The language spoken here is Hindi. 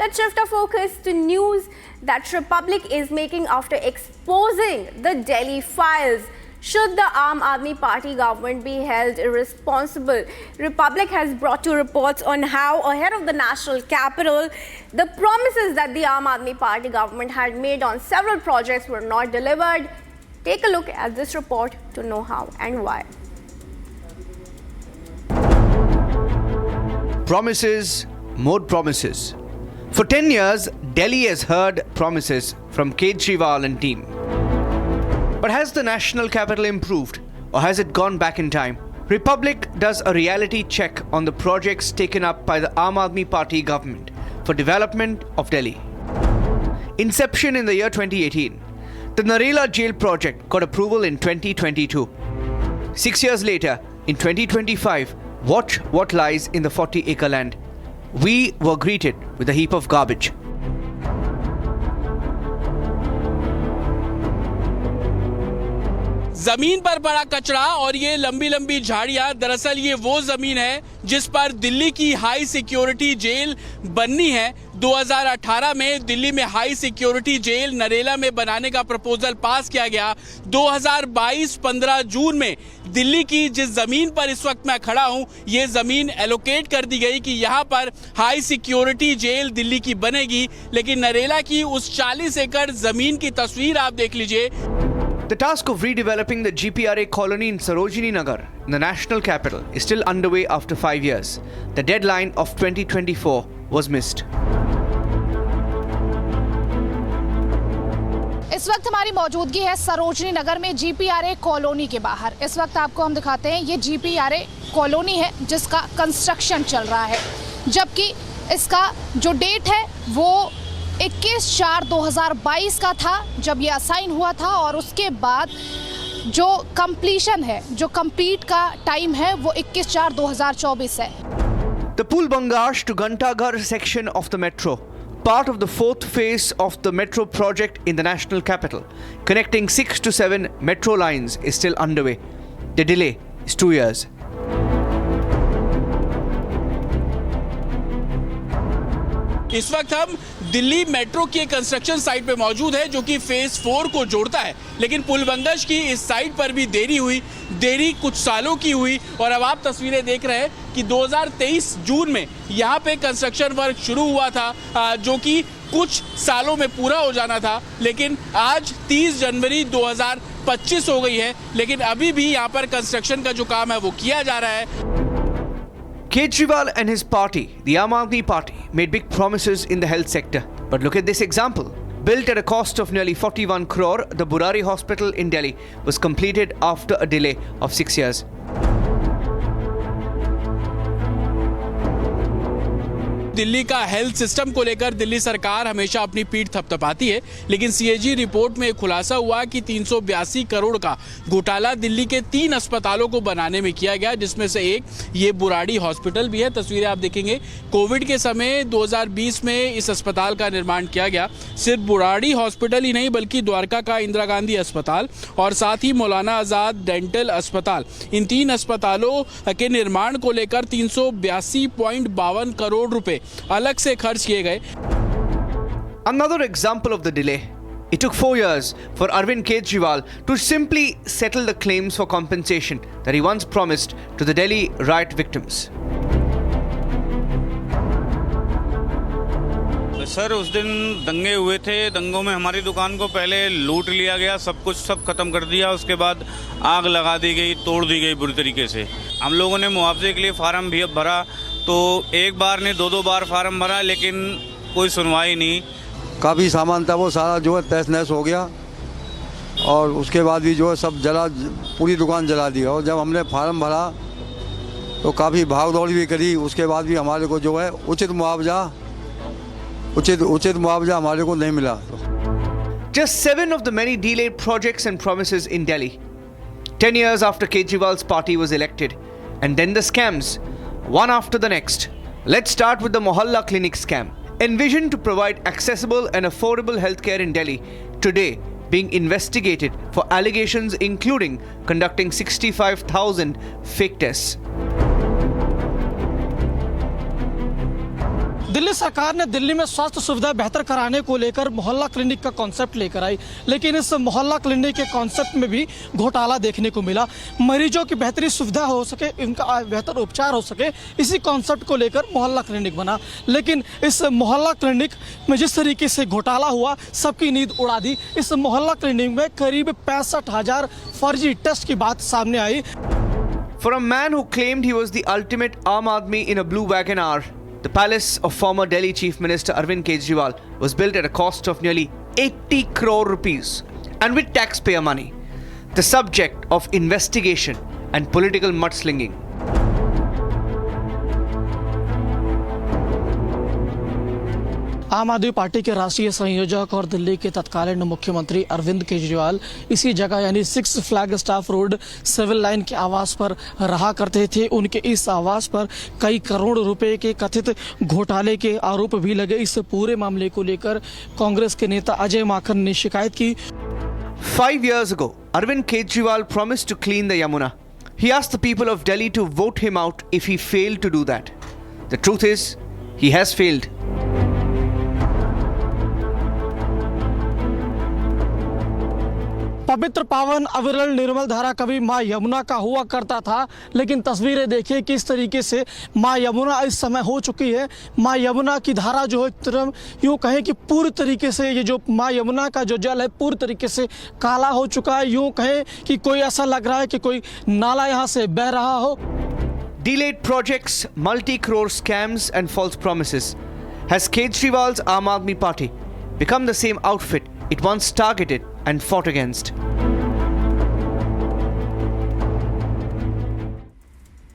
Let's shift our focus to news that Republic is making after exposing the Delhi files. Should the Aam Aadmi Party government be held responsible? Republic has brought two reports on how, ahead of the national capital, the promises that the Aam Aadmi Party government had made on several projects were not delivered. Take a look at this report to know how and why. Promises, more promises. For 10 years, Delhi has heard promises from Kejriwal and team. But has the national capital improved, or has it gone back in time? Republic does a reality check on the projects taken up by the Aam Aadmi Party government for development of Delhi. Inception in the year 2018. The Narela jail project got approval in 2022. 6 years later, in 2025, watch what lies in the 40-acre land. We were greeted with a heap of garbage. जमीन पर पड़ा कचरा और ये लंबी लंबी झाड़ियां, दरअसल ये वो जमीन है जिस पर दिल्ली की हाई सिक्योरिटी जेल बननी है। 2018 में दिल्ली में हाई सिक्योरिटी जेल नरेला में बनाने का प्रपोजल पास किया गया। 2022 15 जून में दिल्ली की जिस जमीन पर इस वक्त मैं खड़ा हूं, ये जमीन एलोकेट कर दी गई कि यहां पर हाई सिक्योरिटी जेल दिल्ली की बनेगी। लेकिन नरेला की उस 40 एकड़ जमीन की तस्वीर आप देख लीजिए। The task of redeveloping the GPRA colony in Sarojini Nagar, in the national capital, is still underway after 5 years. The deadline of 2024 was missed. इस वक्त हमारी मौजूदगी है सरोजनी नगर में GPRA कॉलोनी के बाहर। इस वक्त आपको हम दिखाते हैं, ये GPRA कॉलोनी है जिसका कंस्ट्रक्शन चल रहा है, जबकि इसका जो डेट है वो 21/4/2022 का था जब ये असाइन हुआ था, और उसके बाद जो कंप्लीशन है, जो कंप्लीट का टाइम है वो 21/4/2024 है। The Pulbangash to Gantaghar section of the metro, part of the fourth phase of the metro project in the national capital, connecting 6 to 7 metro lines, is still underway. The delay is 2 years. इस वक्त हम दिल्ली मेट्रो की कंस्ट्रक्शन साइट पे मौजूद है जो कि फेज 4 को जोड़ता है। लेकिन पुलबंगश की इस साइट पर भी देरी कुछ सालों की हुई, और अब आप तस्वीरें देख रहे हैं कि 2023 जून में यहाँ पे कंस्ट्रक्शन वर्क शुरू हुआ था, जो कि कुछ सालों में पूरा हो जाना था। लेकिन आज 30 जनवरी 2025 हो गई है, लेकिन अभी भी यहाँ पर कंस्ट्रक्शन का जो काम है वो किया जा रहा है। Kejriwal and his party, the Aam Aadmi Party, made big promises in the health sector. But look at this example. Built at a cost of nearly 41 crore, the Burari Hospital in Delhi was completed after a delay of 6 years. Delhi का हेल्थ सिस्टम को लेकर दिल्ली सरकार हमेशा अपनी पीठ थपथपाती है, लेकिन सीएजी रिपोर्ट में खुलासा हुआ कि 382 करोड़ का घोटाला दिल्ली के 3 अस्पतालों को बनाने में किया गया, जिसमें से एक ये बुराड़ी हॉस्पिटल भी है। तस्वीरें आप देखेंगे, कोविड के समय 2020 में इस अस्पताल का निर्माण किया गया। सिर्फ बुराड़ी हॉस्पिटल ही नहीं बल्कि द्वारका का इंदिरा गांधी अस्पताल और साथ ही मौलाना आजाद डेंटल अस्पताल, इन 3 अस्पतालों के निर्माण को लेकर 382.52 करोड़ रुपए अलग से खर्च किए गए। Another example of the delay. It took 4 years for Arvind Kejriwal to simply settle the claims for compensation that he once promised to the Delhi riot victims. Sir, उस दिन दंगे हुए थे। दंगों में हमारी दुकान को पहले लूट लिया गया, सब खत्म कर दिया। उसके बाद आग लगा दी गई, तोड़ दी गई बुरी तरीके से। हम लोगों ने मुआवजे के लिए फार्म भी अब भरा, तो एक बार नहीं 2 बार फार्म भरा, लेकिन कोई सुनवाई नहीं। काफ़ी सामान था वो सारा जो है तहस नहस हो गया, और उसके बाद भी जो है सब जला, पूरी दुकान जला दी। और जब हमने फार्म भरा तो काफ़ी भाग दौड़ भी करी, उसके बाद भी हमारे को जो है उचित मुआवजा हमारे को नहीं मिला। Just 7 of the many delayed projects and promises in Delhi. 10 years after Kejriwal's party was elected, and then the scams, one after the next. Let's start with the Mohalla Clinic scam. Envisioned to provide accessible and affordable healthcare in Delhi, today being investigated for allegations including conducting 65,000 fake tests. Delhi सरकार ने दिल्ली में स्वास्थ्य सुविधा बेहतर कराने को लेकर मोहल्ला क्लिनिक का कॉन्सेप्ट लेकर आई, लेकिन इस मोहल्ला क्लिनिक के कॉन्सेप्ट में भी घोटाला देखने को मिला। मरीजों की बेहतरीन सुविधा हो सके, इनका बेहतर उपचार हो सके, इसी कॉन्सेप्ट को लेकर मोहल्ला क्लिनिक बना। लेकिन इस मोहल्ला क्लिनिक में जिस तरीके से घोटाला हुआ, सबकी नींद उड़ा दी। इस मोहल्ला क्लिनिक में करीब 65,000 फर्जी टेस्ट की बात सामने आई। For a man who claimed he was the ultimate Aam Aadmi in a blue Wagon-R, the palace of former Delhi Chief Minister Arvind Kejriwal was built at a cost of nearly 80 crore rupees and with taxpayer money, the subject of investigation and political mudslinging. आम आदमी पार्टी के राष्ट्रीय संयोजक और दिल्ली के तत्कालीन मुख्यमंत्री अरविंद केजरीवाल इसी जगह यानी 6 flag staff road civil line के आवास पर रहा करते थे। उनके इस आवास पर कई करोड़ रुपए के कथित घोटाले के आरोप भी लगे। इस पूरे मामले को लेकर कांग्रेस के नेता अजय माकन ने शिकायत की। 5 years ago, Arvind Kejriwal promised to clean the Yamuna. He asked the people of Delhi to vote him out if he failed to do that. The truth is, he has failed. पवित्र पावन अविरल निर्मल धारा कभी माँ यमुना का हुआ करता था, लेकिन तस्वीरें देखिए किस तरीके से माँ यमुना इस समय हो चुकी है। माँ यमुना की धारा जो है यूँ कहें कि पूरी तरीके से ये जो माँ यमुना का जो जल है पूरी तरीके से काला हो चुका है। यूँ कहें कि कोई ऐसा लग रहा है कि कोई नाला यहाँ से बह रहा हो। Delayed projects, multi-crore scams and false promises. Has Kejriwal's Aam Aadmi Party become the same outfit it once targeted and fought against?